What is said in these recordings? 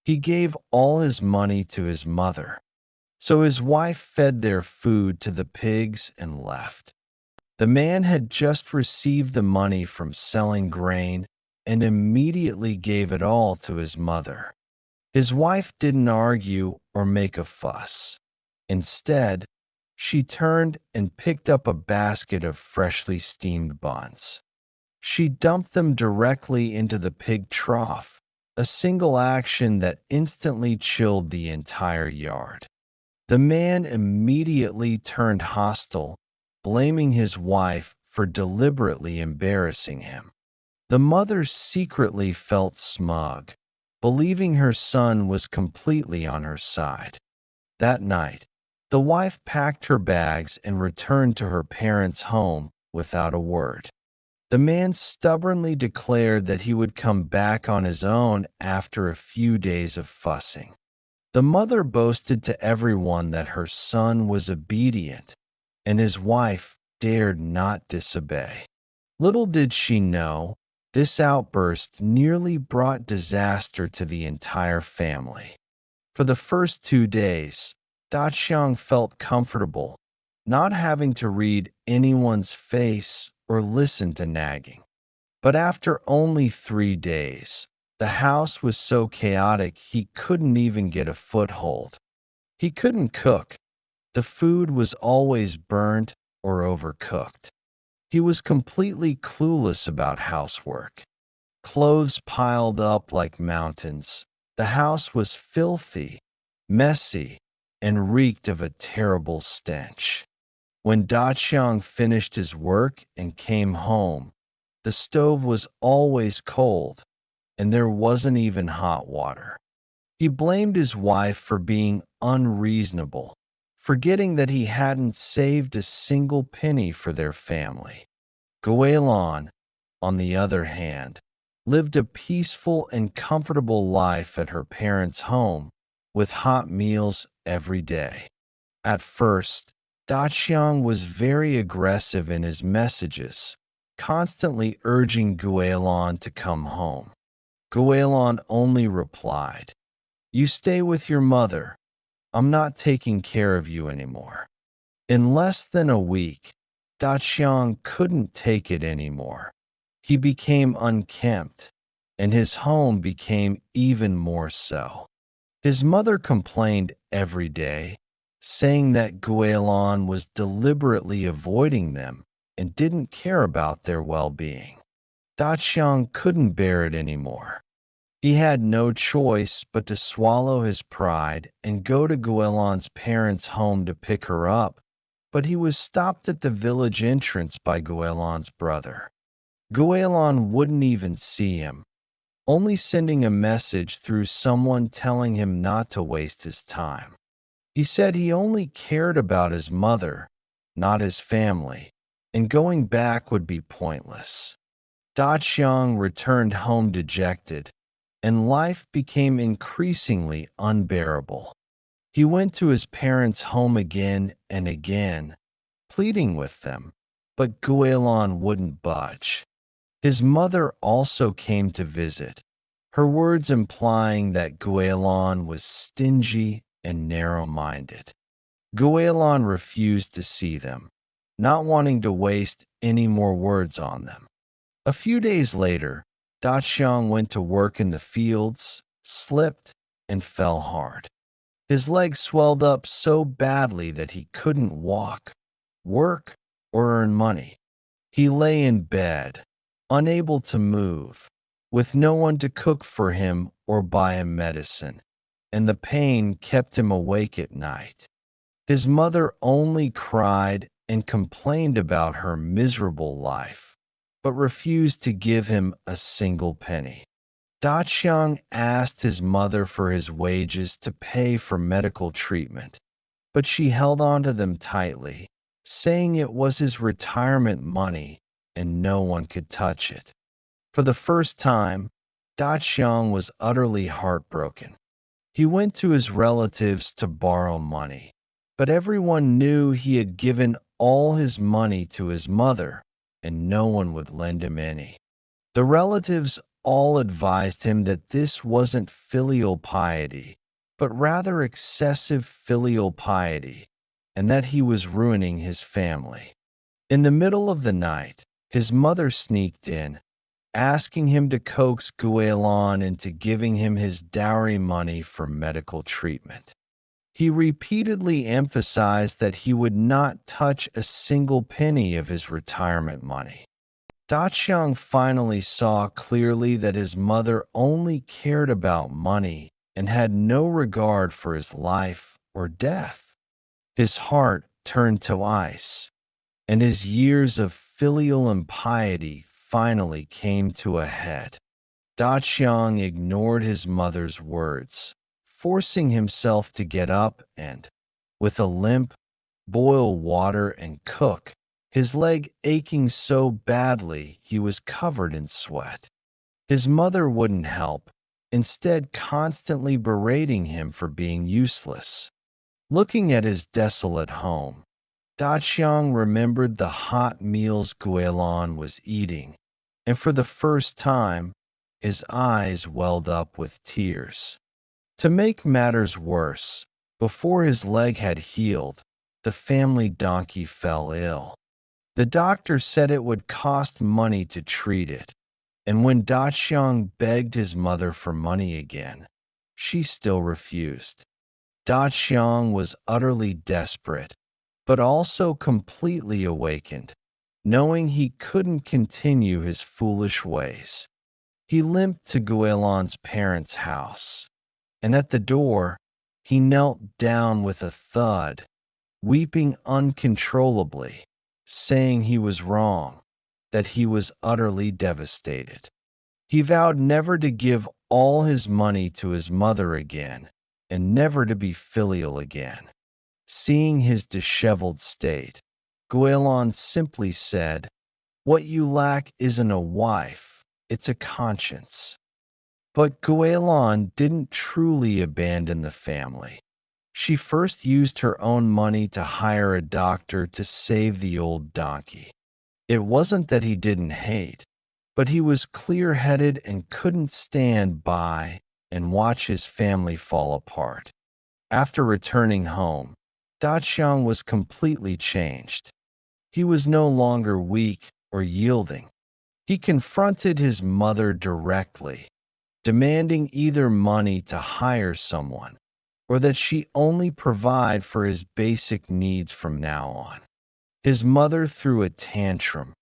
He gave all his money to his mother, so his wife fed their food to the pigs and left. The man had just received the money from selling grain and immediately gave it all to his mother. His wife didn't argue or make a fuss. Instead, she turned and picked up a basket of freshly steamed buns. She dumped them directly into the pig trough, a single action that instantly chilled the entire yard. The man immediately turned hostile, blaming his wife for deliberately embarrassing him. The mother secretly felt smug, believing her son was completely on her side. That night, the wife packed her bags and returned to her parents' home without a word. The man stubbornly declared that he would come back on his own after a few days of fussing. The mother boasted to everyone that her son was obedient, and his wife dared not disobey. Little did she know, this outburst nearly brought disaster to the entire family. For the first 2 days, Daqiang felt comfortable, not having to read anyone's face or listen to nagging. But after only 3 days, the house was so chaotic he couldn't even get a foothold. He couldn't cook. The food was always burnt or overcooked. He was completely clueless about housework. Clothes piled up like mountains. The house was filthy, messy, and reeked of a terrible stench. When Daqiang finished his work and came home, the stove was always cold, and there wasn't even hot water. He blamed his wife for being unreasonable, forgetting that he hadn't saved a single penny for their family. Guilin, on the other hand, lived a peaceful and comfortable life at her parents' home, with hot meals every day. At first, Daqiang was very aggressive in his messages, constantly urging Guilin to come home. Guilin only replied, "You stay with your mother. I'm not taking care of you anymore." In less than a week, Daqiang couldn't take it anymore. He became unkempt, and his home became even more so. His mother complained every day, saying that Guilin was deliberately avoiding them and didn't care about their well-being. Daqiang couldn't bear it anymore. He had no choice but to swallow his pride and go to Guilin's parents' home to pick her up, but he was stopped at the village entrance by Guilin's brother. Guilin wouldn't even see him, only sending a message through someone telling him not to waste his time. He said he only cared about his mother, not his family, and going back would be pointless. Daqiang returned home dejected, and life became increasingly unbearable. He went to his parents' home again and again, pleading with them, but Guilin wouldn't budge. His mother also came to visit, her words implying that Guilin was stingy and narrow-minded. Guilin refused to see them, not wanting to waste any more words on them. A few days later, Daqiang went to work in the fields, slipped, and fell hard. His legs swelled up so badly that he couldn't walk, work, or earn money. He lay in bed, unable to move, with no one to cook for him or buy him medicine, and the pain kept him awake at night. His mother only cried and complained about her miserable life, but refused to give him a single penny. Daqiang asked his mother for his wages to pay for medical treatment, but she held on to them tightly, saying it was his retirement money and no one could touch it. For the first time, Daqiang was utterly heartbroken. He went to his relatives to borrow money, but everyone knew he had given all his money to his mother, and no one would lend him any. The relatives all advised him that this wasn't filial piety, but rather excessive filial piety, and that he was ruining his family. In the middle of the night, his mother sneaked in, asking him to coax Guelon into giving him his dowry money for medical treatment. He repeatedly emphasized that he would not touch a single penny of his retirement money. Daqiang finally saw clearly that his mother only cared about money and had no regard for his life or death. His heart turned to ice, and his years of filial impiety finally came to a head. Daqiang ignored his mother's words, forcing himself to get up and, with a limp, boil water and cook, his leg aching so badly he was covered in sweat. His mother wouldn't help, instead constantly berating him for being useless. Looking at his desolate home, Daqiang remembered the hot meals Guilin was eating, and for the first time, his eyes welled up with tears. To make matters worse, before his leg had healed, the family donkey fell ill. The doctor said it would cost money to treat it, and when Daqiang begged his mother for money again, she still refused. Daqiang was utterly desperate, but also completely awakened, knowing he couldn't continue his foolish ways. He limped to Guilin's parents' house, and at the door, he knelt down with a thud, weeping uncontrollably, saying he was wrong, that he was utterly devastated. He vowed never to give all his money to his mother again, and never to be filial again. Seeing his disheveled state, Guilin simply said, "What you lack isn't a wife, it's a conscience." But Guilin didn't truly abandon the family. She first used her own money to hire a doctor to save the old donkey. It wasn't that he didn't hate, but he was clear-headed and couldn't stand by and watch his family fall apart. After returning home, Daqiang was completely changed. He was no longer weak or yielding. He confronted his mother directly, demanding either money to hire someone or that she only provide for his basic needs from now on. His mother threw a tantrum,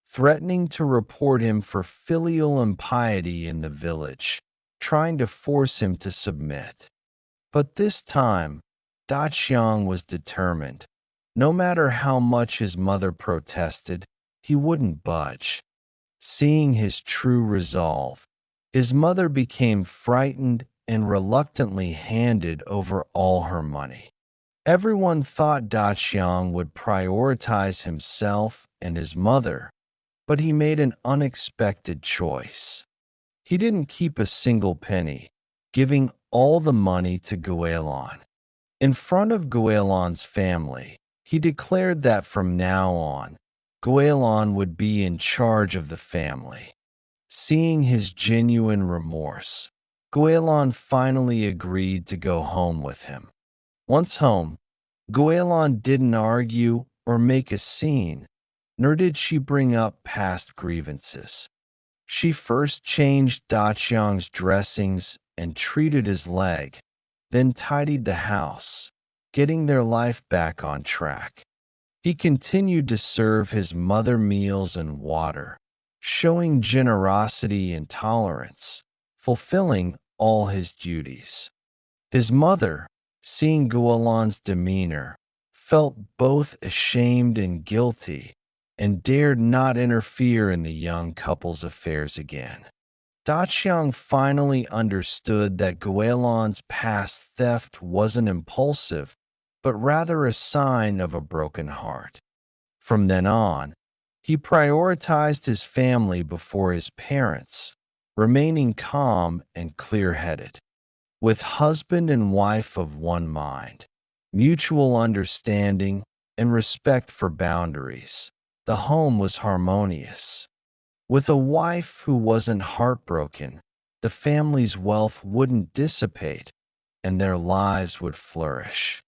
threatening to report him for filial impiety in the village, trying to force him to submit. But this time, Daqiang was determined. No matter how much his mother protested, he wouldn't budge. Seeing his true resolve, his mother became frightened and reluctantly handed over all her money. Everyone thought Daqiang would prioritize himself and his mother, but he made an unexpected choice. He didn't keep a single penny, giving all the money to Guilin. In front of Guilin's family, he declared that from now on, Guilin would be in charge of the family. Seeing his genuine remorse, Guilin finally agreed to go home with him. Once home, Guilin didn't argue or make a scene, nor did she bring up past grievances. She first changed Daqiang's dressings and treated his leg, then tidied the house, getting their life back on track. He continued to serve his mother meals and water, showing generosity and tolerance, fulfilling all his duties. His mother, seeing Guilin's demeanor, felt both ashamed and guilty, and dared not interfere in the young couple's affairs again. Daqiang finally understood that Guilin's past theft wasn't impulsive, but rather a sign of a broken heart. From then on, he prioritized his family before his parents, remaining calm and clear-headed. With husband and wife of one mind, mutual understanding, and respect for boundaries, the home was harmonious. With a wife who wasn't heartbroken, the family's wealth wouldn't dissipate and their lives would flourish.